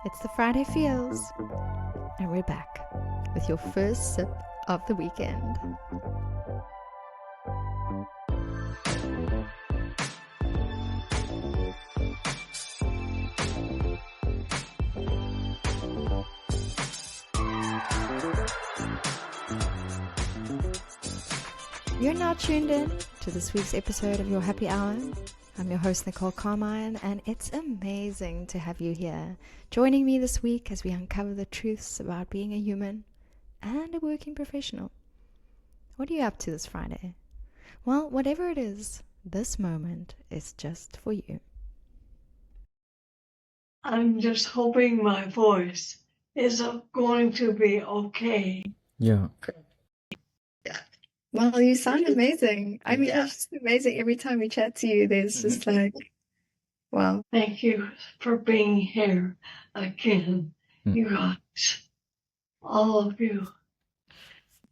It's the Friday Feels, and we're back with your first sip of the weekend. You're now tuned in to this week's episode of Your Happy Hour. I'm your host, Nicole Carmine, and it's amazing to have you here, joining me this week as we uncover the truths about being a human and a working professional. What are you up to this Friday? Well, whatever it is, this moment is just for you. I'm just hoping my voice is going to be okay. Yeah. Well, you sound amazing. I mean, it's just amazing. Every time we chat to you, there's just like, wow. Thank you for being here again, you guys. All of you.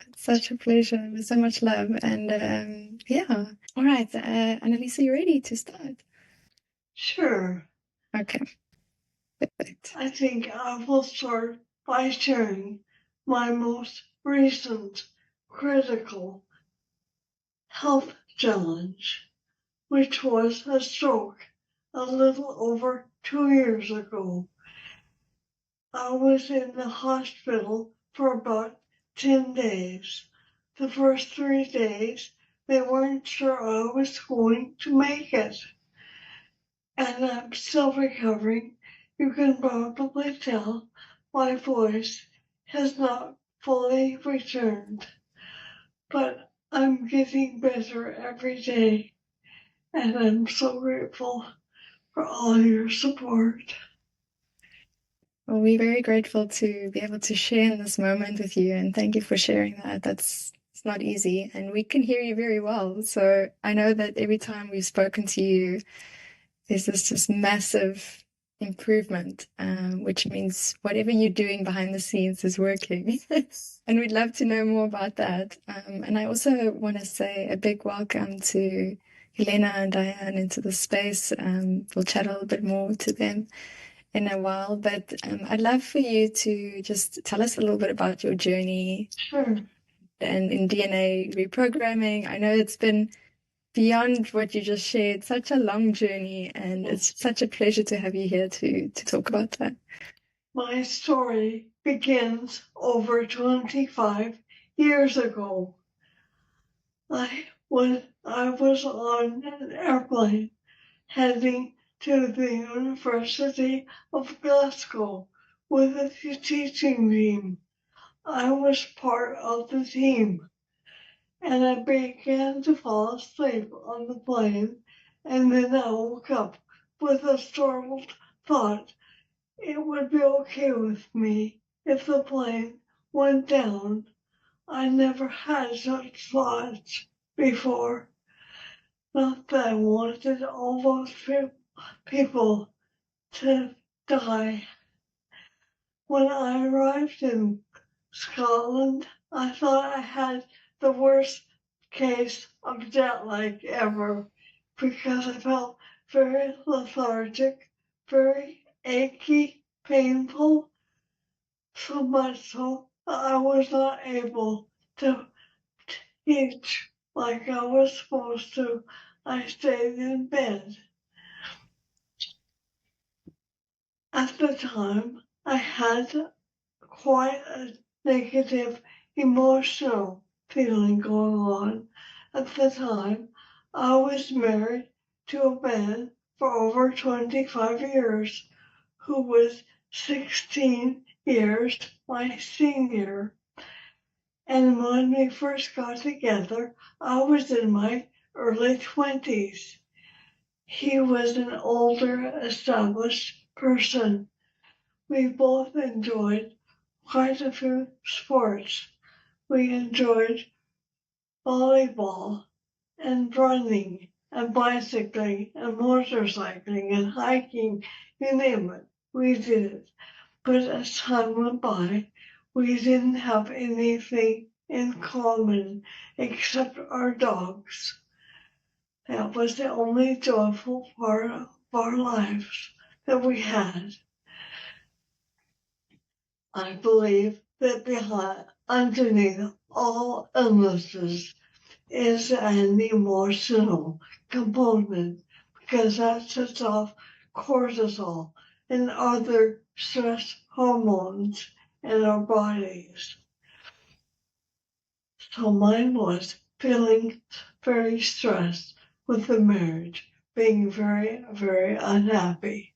It's such a pleasure. There's so much love. And yeah. All right. Annaliese, you ready to start? Sure. Okay. Perfect. I think I will start by sharing my most recent critical health challenge, which was a stroke a little over 2 years ago. I was in the hospital for about 10 days. The first 3 days, they weren't sure I was going to make it. And I'm still recovering. You can probably tell my voice has not fully returned. But I'm getting better every day. And I'm so grateful for all your support. Well, we're very grateful to be able to share in this moment with you, and thank you for sharing that. It's not easy, and we can hear you very well. So I know that every time we've spoken to you, there's this just massive improvement, which means whatever you're doing behind the scenes is working. And we'd love to know more about that. And I also want to say a big welcome to Helena and Diane into the space. We'll chat a little bit more to them in a while, but I'd love for you to just tell us a little bit about your journey. Sure. And in DNA reprogramming. I know it's been beyond what you just shared, such a long journey, and it's such a pleasure to have you here to talk about that. My story begins over 25 years ago. I was on an airplane heading to the University of Glasgow with a teaching team. I was part of the team, and I began to fall asleep on the plane, and then I woke up with a startled thought it would be okay with me if the plane went down. I never had such thoughts before. Not that I wanted all those people to die. When I arrived in Scotland, I thought I had the worst case of jet lag ever because I felt very lethargic, very achy, painful, so much so I was not able to teach like I was supposed to. I stayed in bed. At the time, I had quite a negative emotional feeling going on. At the time, I was married to a man for over 25 years who was 16 years my senior. And when we first got together, I was in my early 20s. He was an older, established person. We both enjoyed quite a few sports. We enjoyed volleyball and running and bicycling and motorcycling and hiking, you name it, we did it. But as time went by, we didn't have anything in common except our dogs. That was the only joyful part of our lives that we had. I believe that underneath all illnesses is an emotional component because that sets off cortisol and other stress hormones in our bodies. So mine was feeling very stressed with the marriage, being very, very unhappy.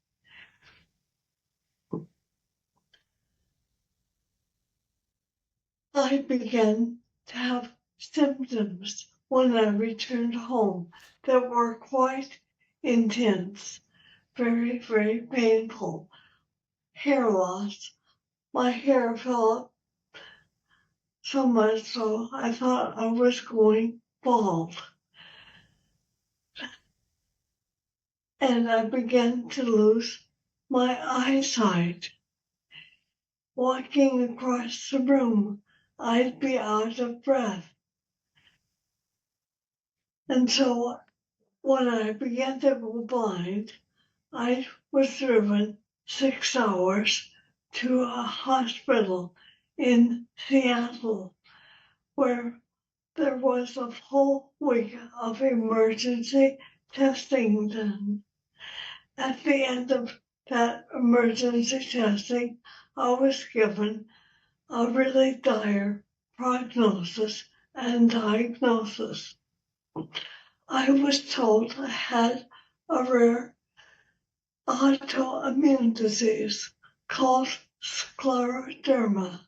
I began to have symptoms when I returned home that were quite intense, very, very painful. Hair loss. My hair fell up so much so I thought I was going bald. And I began to lose my eyesight. Walking across the room, I'd be out of breath. And so when I began to go blind, I was driven 6 hours to a hospital in Seattle where there was a full week of emergency testing done. At the end of that emergency testing, I was given a really dire prognosis and diagnosis. I was told I had a rare autoimmune disease called scleroderma.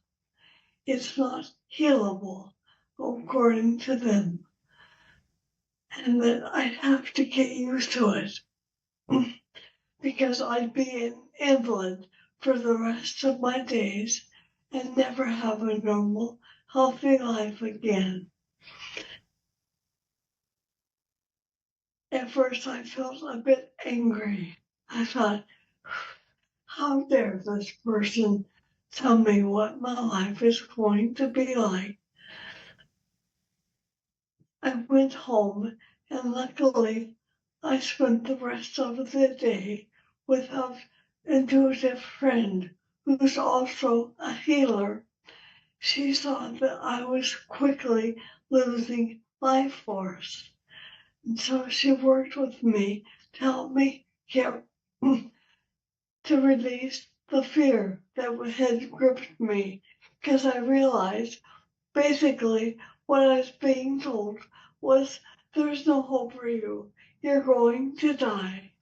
It's not healable, according to them, and that I'd have to get used to it because I'd be an invalid for the rest of my days and never have a normal, healthy life again. At first, I felt a bit angry. I thought, how dare this person tell me what my life is going to be like? I went home, and luckily, I spent the rest of the day with an intuitive friend who's also a healer. She saw that I was quickly losing life force. And so she worked with me to help me get to release the fear that had gripped me because I realized basically what I was being told was there's no hope for you. You're going to die.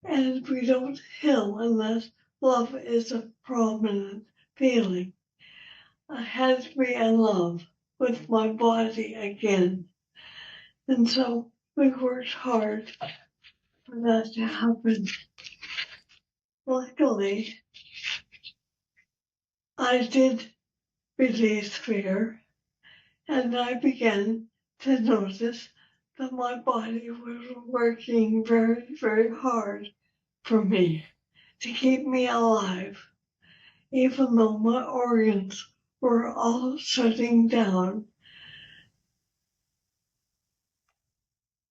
And we don't heal unless love is a prominent feeling. I had to be in love with my body again. And so we worked hard for that to happen. Luckily, I did release fear, and I began to notice that my body was working very, very hard for me to keep me alive, even though my organs were all shutting down.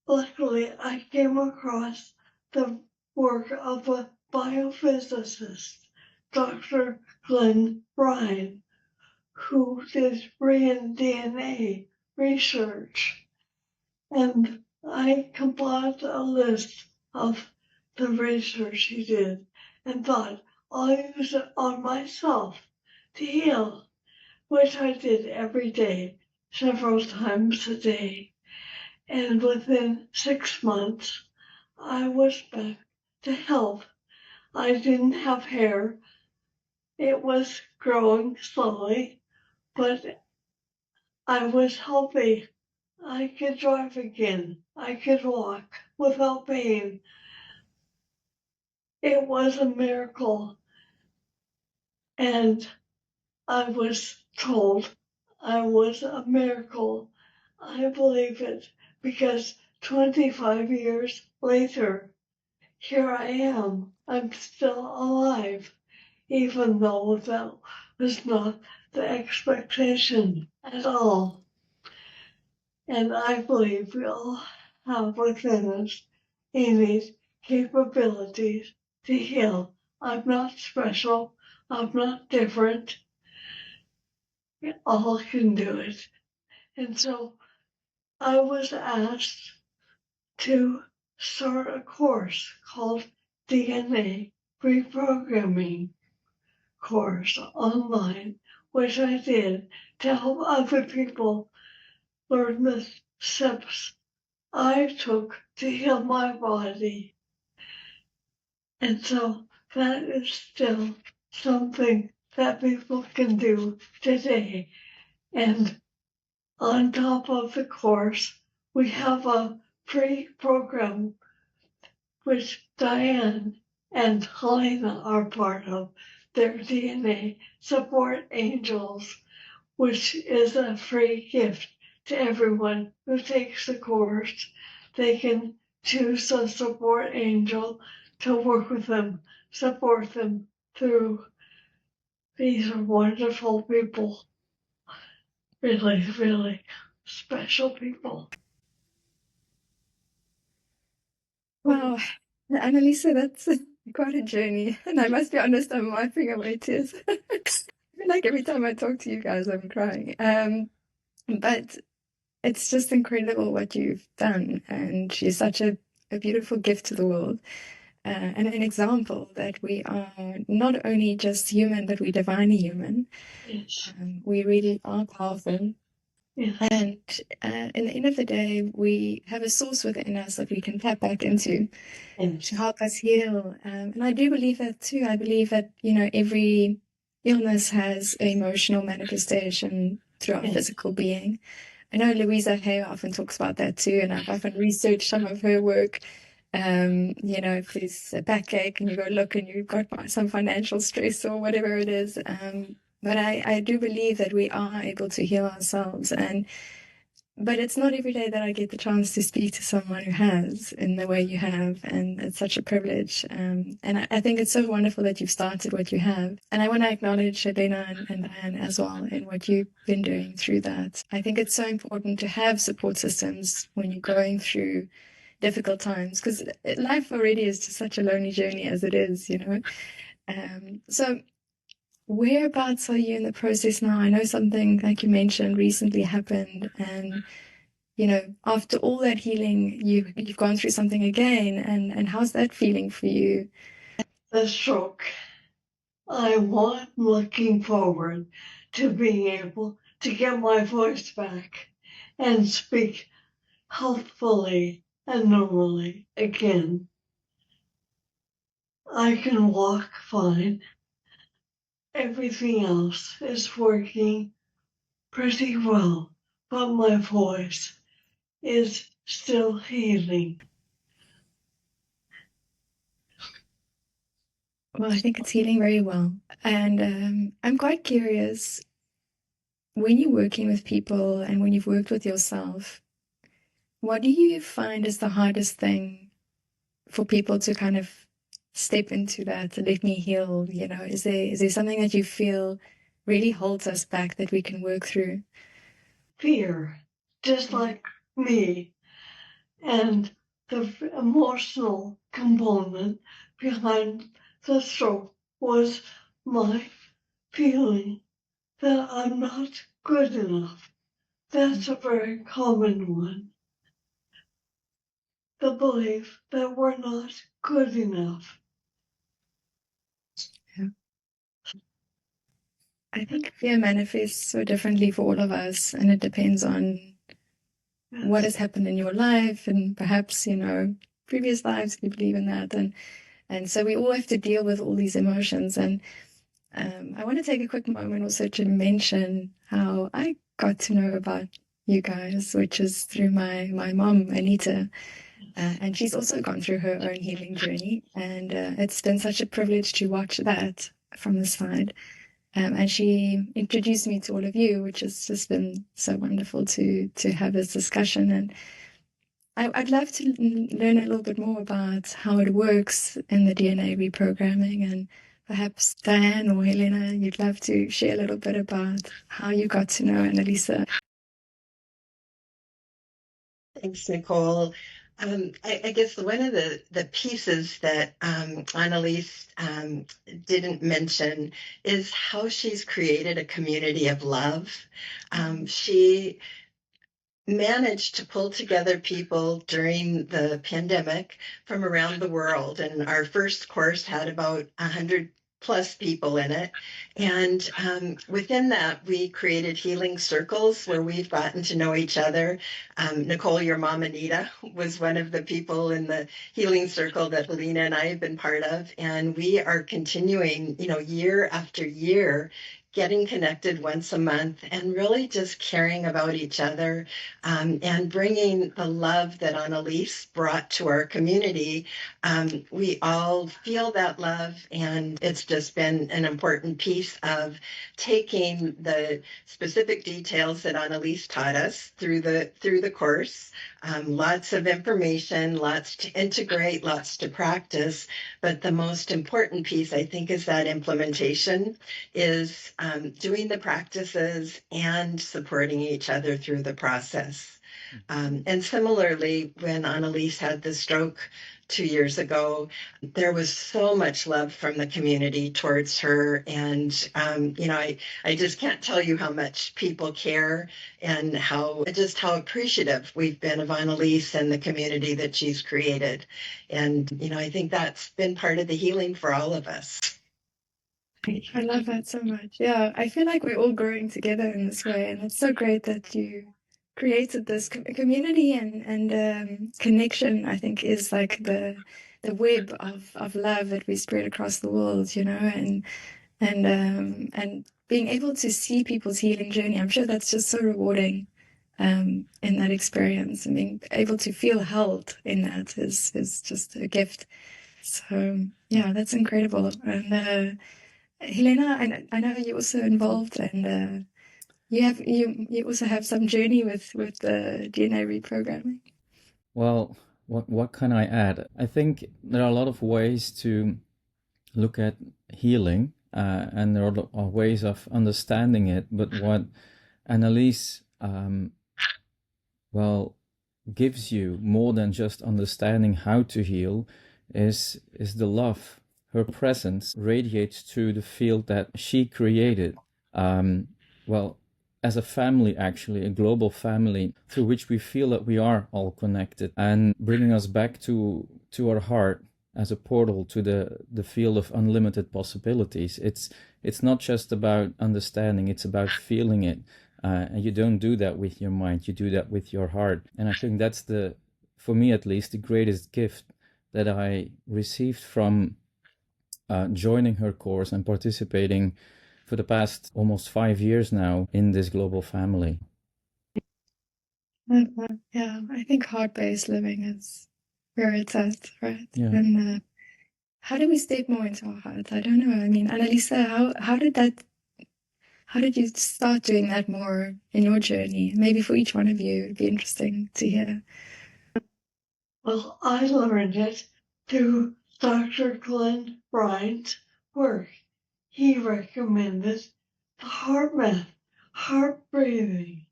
Luckily, I came across the work of a biophysicist, Dr. Glenn Ryan, who did brain DNA research. And I compiled a list of the research he did and thought, I'll use it on myself to heal, which I did every day, several times a day. And within 6 months, I was back to health. I didn't have hair. It was growing slowly, but I was healthy. I could drive again. I could walk without pain. It was a miracle. And I was told I was a miracle. I believe it because 25 years later, here I am. I'm still alive, even though that was not the expectation at all. And I believe we all have within us innate capabilities to heal. I'm not special. I'm not different. All can do it. And so I was asked to start a course called DNA Reprogramming Course online, which I did to help other people learn the steps I took to heal my body. And so that is still something that people can do today. And on top of the course, we have a free program which Diane and Helena are part of. Their DNA Support Angels, which is a free gift to everyone who takes the course. They can choose a support angel to work with them, support them through. These are wonderful people, really, really special people. Wow, Annaliese, that's quite a journey. And I must be honest, I'm wiping away tears. I feel like every time I talk to you guys, I'm crying. But it's just incredible what you've done. And you're such a beautiful gift to the world. And an example that we are not only just human, but we're divinely human. Yes. We really are powerful. Yes. And in the end of the day, we have a source within us that we can tap back into to help us heal. And I do believe that too. I believe that, every illness has an emotional manifestation through our physical being. I know Louisa Hay often talks about that too, and I've often researched some of her work. If there's a backache and you go look and you've got some financial stress or whatever it is. But I do believe that we are able to heal ourselves. But it's not every day that I get the chance to speak to someone who has in the way you have, and it's such a privilege. And I think it's so wonderful that you've started what you have. And I want to acknowledge Helena and Diane as well in what you've been doing through that. I think it's so important to have support systems when you're going through difficult times, because life already is just such a lonely journey as it is. So whereabouts are you in the process now? I know something like you mentioned recently happened, and after all that healing, you've gone through something again, and how's that feeling for you? The stroke. I'm looking forward to being able to get my voice back and speak healthfully and normally again. I can walk fine. Everything else is working pretty well, but my voice is still healing. Well, I think it's healing very well, and I'm quite curious, when you're working with people and when you've worked with yourself, what do you find is the hardest thing for people to kind of step into that, let me heal? Is there something that you feel really holds us back that we can work through? Fear, just like me, and the emotional component behind the stroke was my feeling that I'm not good enough. That's a very common one. The belief that we're not good enough. Yeah. I think fear manifests so differently for all of us, and it depends on what has happened in your life, and perhaps, previous lives, if you believe in that. And so we all have to deal with all these emotions. And I want to take a quick moment also to mention how I got to know about you guys, which is through my mom, Anita. And she's also gone through her own healing journey. And it's been such a privilege to watch that from the side. And she introduced me to all of you, which has just been so wonderful to have this discussion. And I'd love to learn a little bit more about how it works in the DNA reprogramming. And perhaps Diane or Helena, you'd love to share a little bit about how you got to know Annaliese. Thanks, Nicole. I guess one of the pieces that Annaliese didn't mention is how she's created a community of love. She managed to pull together people during the pandemic from around the world. And our first course had about 100 plus people in it. And within that, we created healing circles where we've gotten to know each other. Nicole, your mom, Anita, was one of the people in the healing circle that Helena and I have been part of. And we are continuing, year after year, getting connected once a month and really just caring about each other, and bringing the love that Annaliese brought to our community. We all feel that love, and it's just been an important piece of taking the specific details that Annaliese taught us through the course. Lots of information, lots to integrate, lots to practice, but the most important piece, I think, is that implementation, is doing the practices and supporting each other through the process. And similarly, when Annaliese had the stroke 2 years ago, there was so much love from the community towards her. And, I just can't tell you how much people care and how appreciative we've been of Annaliese and the community that she's created. And, I think that's been part of the healing for all of us. I love that so much. Yeah, I feel like we're all growing together in this way, and it's so great that you created this community and connection. I think is like the web of love that we spread across the world, and being able to see people's healing journey. I'm sure that's just so rewarding in that experience, and being able to feel held in that is just a gift. So yeah, that's incredible. And Helena, I know you're also involved, and you also have some journey with the DNA reprogramming. Well, what can I add? I think there are a lot of ways to look at healing, and there are ways of understanding it. But what Annaliese, gives you more than just understanding how to heal, is the love. Her presence radiates through the field that she created. As a family, actually, a global family through which we feel that we are all connected, and bringing us back to our heart as a portal to the field of unlimited possibilities. It's not just about understanding, it's about feeling it. And you don't do that with your mind, you do that with your heart. And I think that's for me at least, the greatest gift that I received from joining her course and participating for the past almost 5 years now in this global family. Yeah, I think heart-based living is where it's at, right? Yeah. And how do we step more into our heart? I don't know. I mean, Annalisa, how did you start doing that more in your journey? Maybe for each one of you, it'd be interesting to hear. Well, I learned it through Dr. Glenn Bryant's work. He recommended the heart math, heart breathing.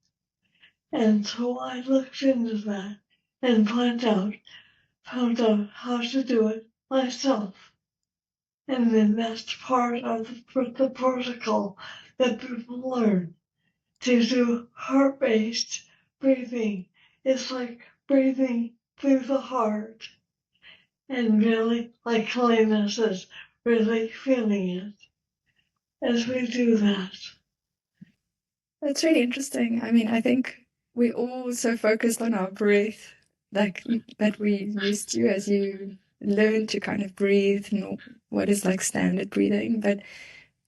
And so I looked into that and found out how to do it myself. And then that's part of the protocol that people learn. To do heart-based breathing, it's like breathing through the heart. And really, like Helena says, really feeling it as we do that. That's really interesting. I mean, I think we're all so focused on our breath, like that we used to as you learn to kind of breathe and what is like standard breathing, but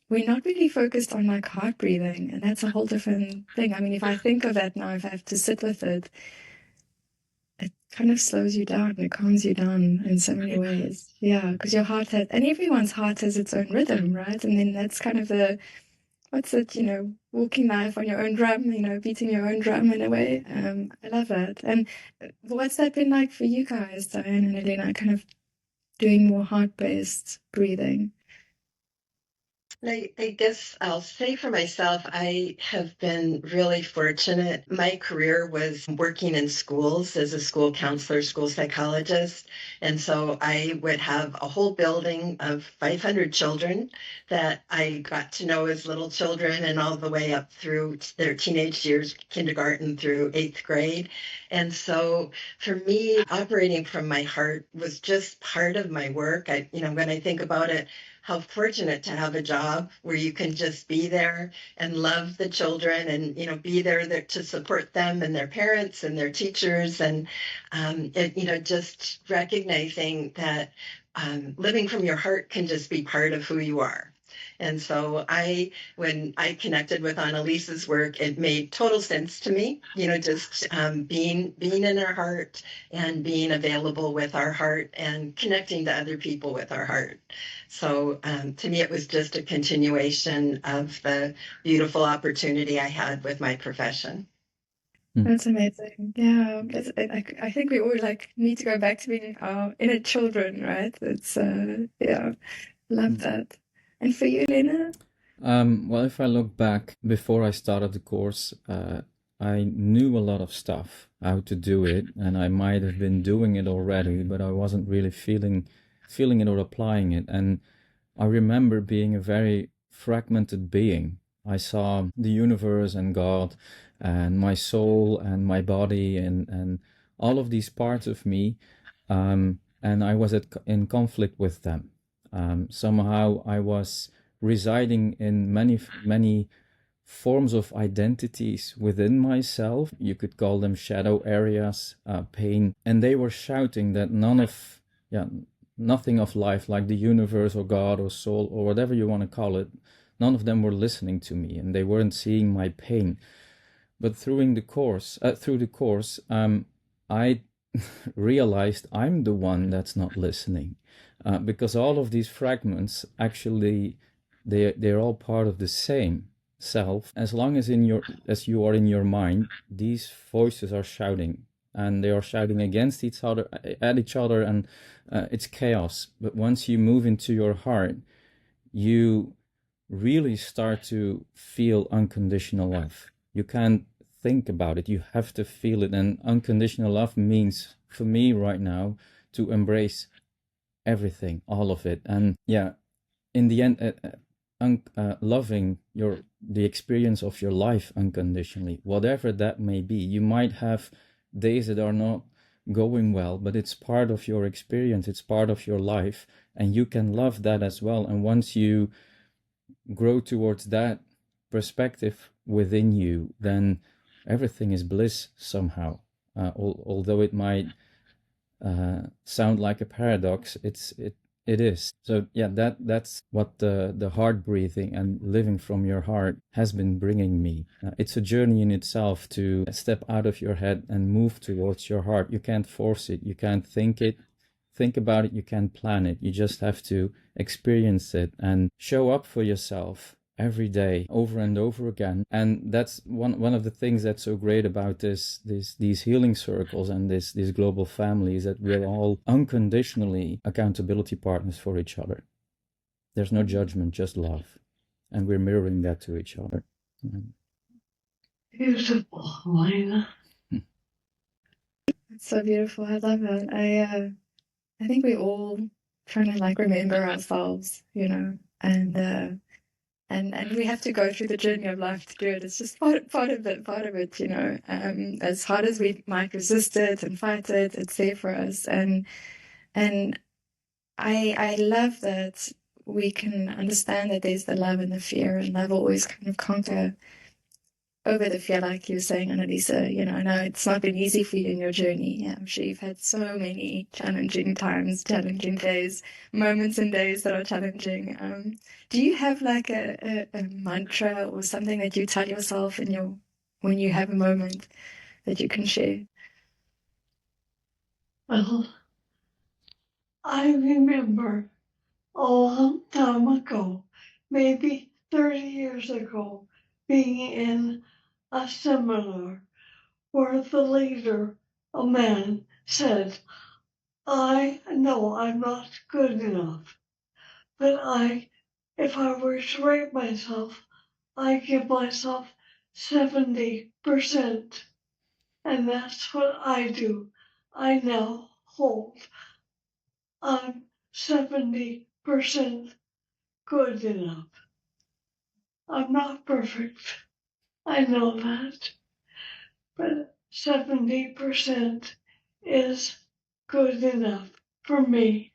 we're not really focused on like heart breathing, and that's a whole different thing. I mean, if I think of that now, if I have to sit with it, it kind of slows you down, it calms you down in so many ways. Yeah, because your heart and everyone's heart has its own rhythm, right? And then that's kind of what's it, walking life on your own drum, beating your own drum in a way. I love that. And what's that been like for you guys, Diane and Helena, kind of doing more heart-based breathing? I guess I'll say for myself, I have been really fortunate. My career was working in schools as a school counselor, school psychologist. And so I would have a whole building of 500 children that I got to know as little children and all the way up through their teenage years, kindergarten through 8th grade. And so for me, operating from my heart was just part of my work. When I think about it, how fortunate to have a job where you can just be there and love the children and be there to support them and their parents and their teachers, and just recognizing that living from your heart can just be part of who you are. And so when I connected with Annalise's work, it made total sense to me, just being in our heart and being available with our heart and connecting to other people with our heart. So to me, it was just a continuation of the beautiful opportunity I had with my profession. That's amazing. Yeah, I think we all need to go back to being our inner children, right? It's yeah, love that. And for you, Lena? Well, if I look back before I started the course, I knew a lot of stuff, how to do it, and I might have been doing it already, but I wasn't really feeling it or applying it. And I remember being a very fragmented being. I saw the universe and God and my soul and my body and all of these parts of me, and I was in conflict with them. Somehow I was residing in many forms of identities within myself. You could call them shadow areas, pain, and they were shouting that nothing of life, like the universe or God or soul or whatever you want to call it, none of them were listening to me, and they weren't seeing my pain. But through the course, I realized I'm the one that's not listening, because all of these fragments actually they're all part of the same self. As long as you are in your mind, these voices are shouting, and they are shouting against each other, and it's chaos. But once you move into your heart, you really start to feel unconditional love. You can't think about it, you have to feel it. And unconditional love means, for me right now, to embrace everything, all of it. And in the end, loving the experience of your life unconditionally, whatever that may be. You might have days that are not going well, but it's part of your experience, it's part of your life, and you can love that as well. And once you grow towards that perspective within you, then everything is bliss somehow. Although it might sound like a paradox, it is. So that's what the heart breathing and living from your heart has been bringing me. It's a journey in itself to step out of your head and move towards your heart. You can't force it, you can't think about it, you can't plan it. You just have to experience it and show up for yourself every day, over and over again. And that's one of the things that's so great about these healing circles and this global family, is that we're all unconditionally accountability partners for each other. There's no judgment, just love, and we're mirroring that to each other. Beautiful, Helena. It's so beautiful. I love it. I think we all trying to remember ourselves, and we have to go through the journey of life to do it. It's just part of it. As hard as we might resist it and fight it, it's there for us. And I love that we can understand that there's the love and the fear, and love always kind of conquer over the fear, like you were saying, Annaliese. I know it's not been easy for you in your journey. I'm sure you've had so many challenging times, challenging days, moments and days that are challenging. Do you have a mantra or something that you tell yourself when you have a moment that you can share? Well, I remember a long time ago, maybe 30 years ago, being in a seminar where the leader, a man, said, I know I'm not good enough, but I if I were to rate myself, I give myself 70%. And that's what I do. I now hold I'm 70% good enough. I'm not perfect. I know that. But 70% is good enough for me.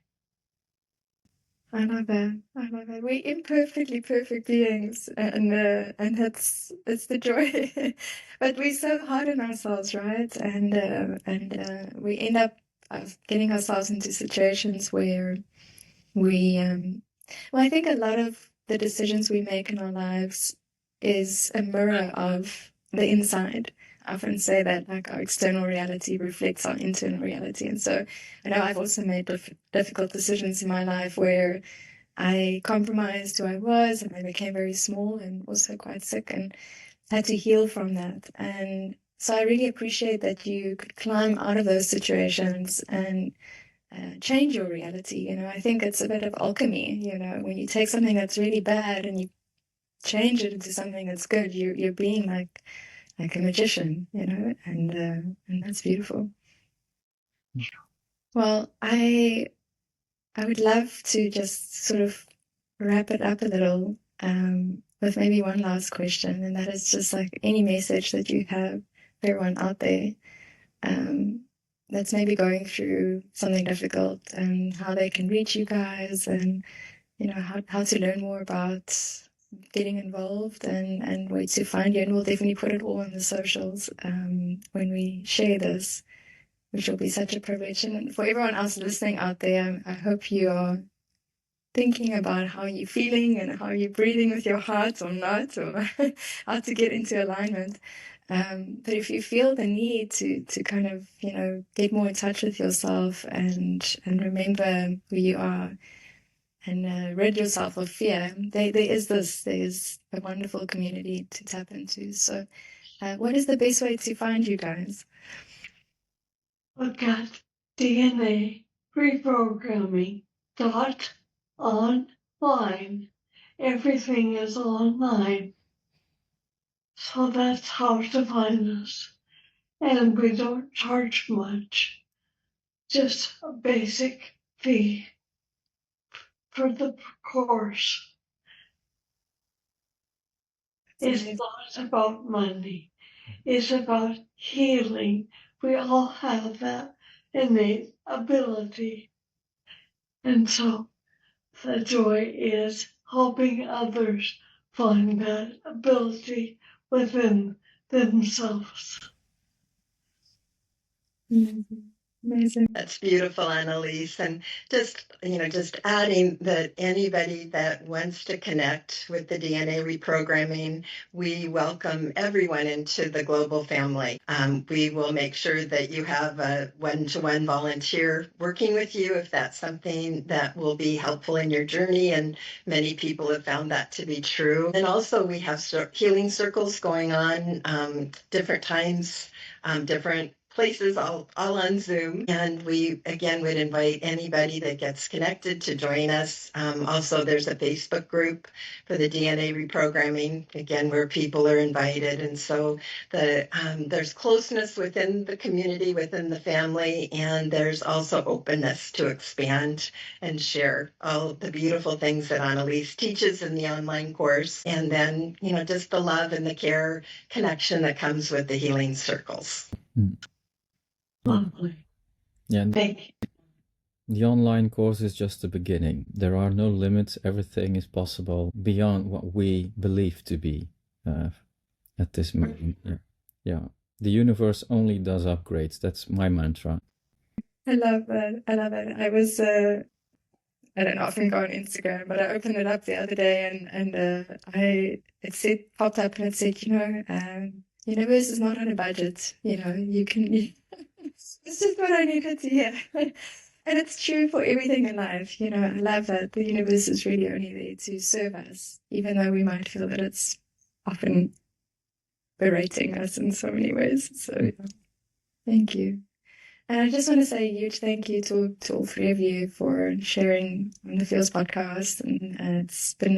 I love that. I love that. We're imperfectly perfect beings, and it's the joy. But we're so hard on ourselves, right? And we end up getting ourselves into situations where we well, I think a lot of the decisions we make in our lives is a mirror of the inside. I often say that like our external reality reflects our internal reality. And so I know I've also made difficult decisions in my life where I compromised who I was and I became very small and also quite sick and had to heal from that. And so I really appreciate that you could climb out of those situations and change your reality. I think it's a bit of alchemy. When you take something that's really bad and you change it into something that's good, you're being like a magician. And that's beautiful. Well, I would love to just sort of wrap it up a little with maybe one last question, and that is just like any message that you have for everyone out there um, that's maybe going through something difficult, and how they can reach you guys, and how to learn more about getting involved, and where to find you. And we'll definitely put it all on the socials when we share this, which will be such a privilege. And for everyone else listening out there, I hope you are thinking about how you're feeling and how you're breathing with your heart or not, or how to get into alignment. But if you feel the need to kind of, get more in touch with yourself and remember who you are and rid yourself of fear, there is a wonderful community to tap into. So what is the best way to find you guys? Look at DNA Reprogramming online. Everything is online. So that's how to find us. And we don't charge much, just a basic fee for the course. It's not about money. It's about healing. We all have that innate ability. And so the joy is helping others find that ability within themselves. Amazing. That's beautiful, Annaliese. And just adding that anybody that wants to connect with the DNA reprogramming, we welcome everyone into the global family. We will make sure that you have a one-to-one volunteer working with you if that's something that will be helpful in your journey. And many people have found that to be true. And also we have healing circles going on different times, different places, all on Zoom. And we, again, would invite anybody that gets connected to join us. Also, there's a Facebook group for the DNA reprogramming, again, where people are invited. And so there's closeness within the community, within the family, and there's also openness to expand and share all the beautiful things that Annaliese teaches in the online course. And then, just the love and the care connection that comes with the healing circles. Lovely. Yeah, Thank you. the online course is just the beginning. There are no limits. Everything is possible beyond what we believe to be at this moment. Yeah. The universe only does upgrades. That's my mantra. I love that. I love it. I was I don't often go on Instagram, but I opened it up the other day and it popped up and it said, universe is not on a budget. You can. It's just what I needed to hear, and it's true for everything in life. I love that the universe is really only there to serve us, even though we might feel that it's often berating us in so many ways. So, thank you. And I just want to say a huge thank you to all three of you for sharing on the Feels podcast. And it's been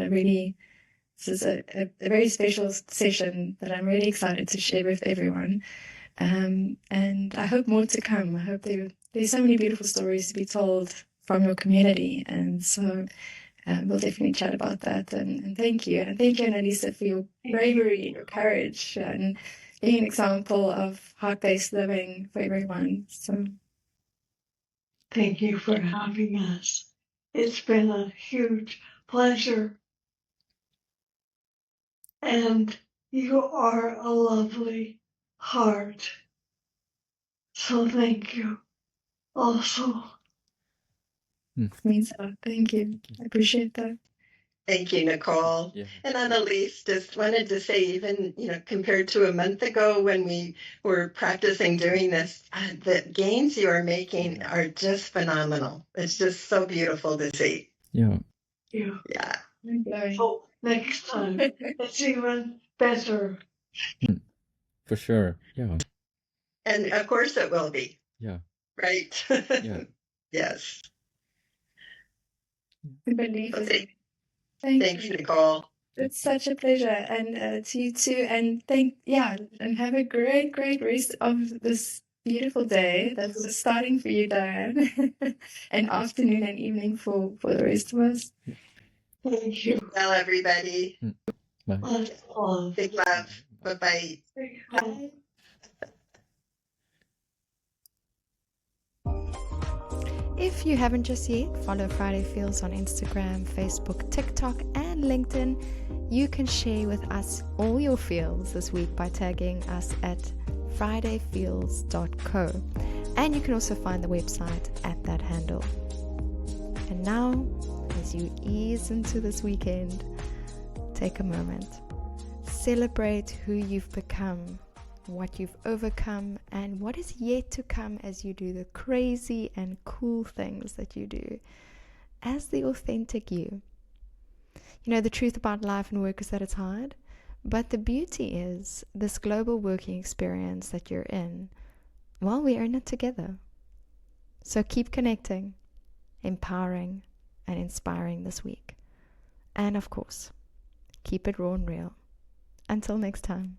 this is a very special session that I'm really excited to share with everyone. And I hope more to come. I hope there's so many beautiful stories to be told from your community. And so we'll definitely chat about that. And thank you. And thank you, Annaliese, for your bravery and your courage and being an example of heart-based living for everyone. So Thank you for having us. It's been a huge pleasure. And you are a lovely heart. So thank you also. it means a lot. Thank you. I appreciate that. Thank you, Nicole. Yeah. And Annaliese, just wanted to say, even, compared to a month ago when we were practicing doing this, the gains you are making are just phenomenal. It's just so beautiful to see. Yeah. Yeah. Yeah. So next time, it's even better. For sure. Yeah. And of course it will be. Yeah. Right? Yeah. Yes. I believe Okay. Thank Thanks, you. Nicole. It's such a pleasure, and to you too. And and have a great rest of this beautiful day that's just starting for you, Diane, and afternoon and evening for the rest of us. Thank you. Well, everybody. Bye. Much love. Big love. Bye-bye. Big love. Bye. If you haven't just yet, follow Friday Feels on Instagram, Facebook, TikTok, and LinkedIn. You can share with us all your feels this week by tagging us at fridayfeels.co. And you can also find the website at that handle. And now, as you ease into this weekend, take a moment. Celebrate who you've become, what you've overcome, and what is yet to come as you do the crazy and cool things that you do as the authentic you. You know, the truth about life and work is that it's hard, but the beauty is this global working experience that you're in, well, we earn it together. So keep connecting, empowering, and inspiring this week. And of course, keep it raw and real. Until next time.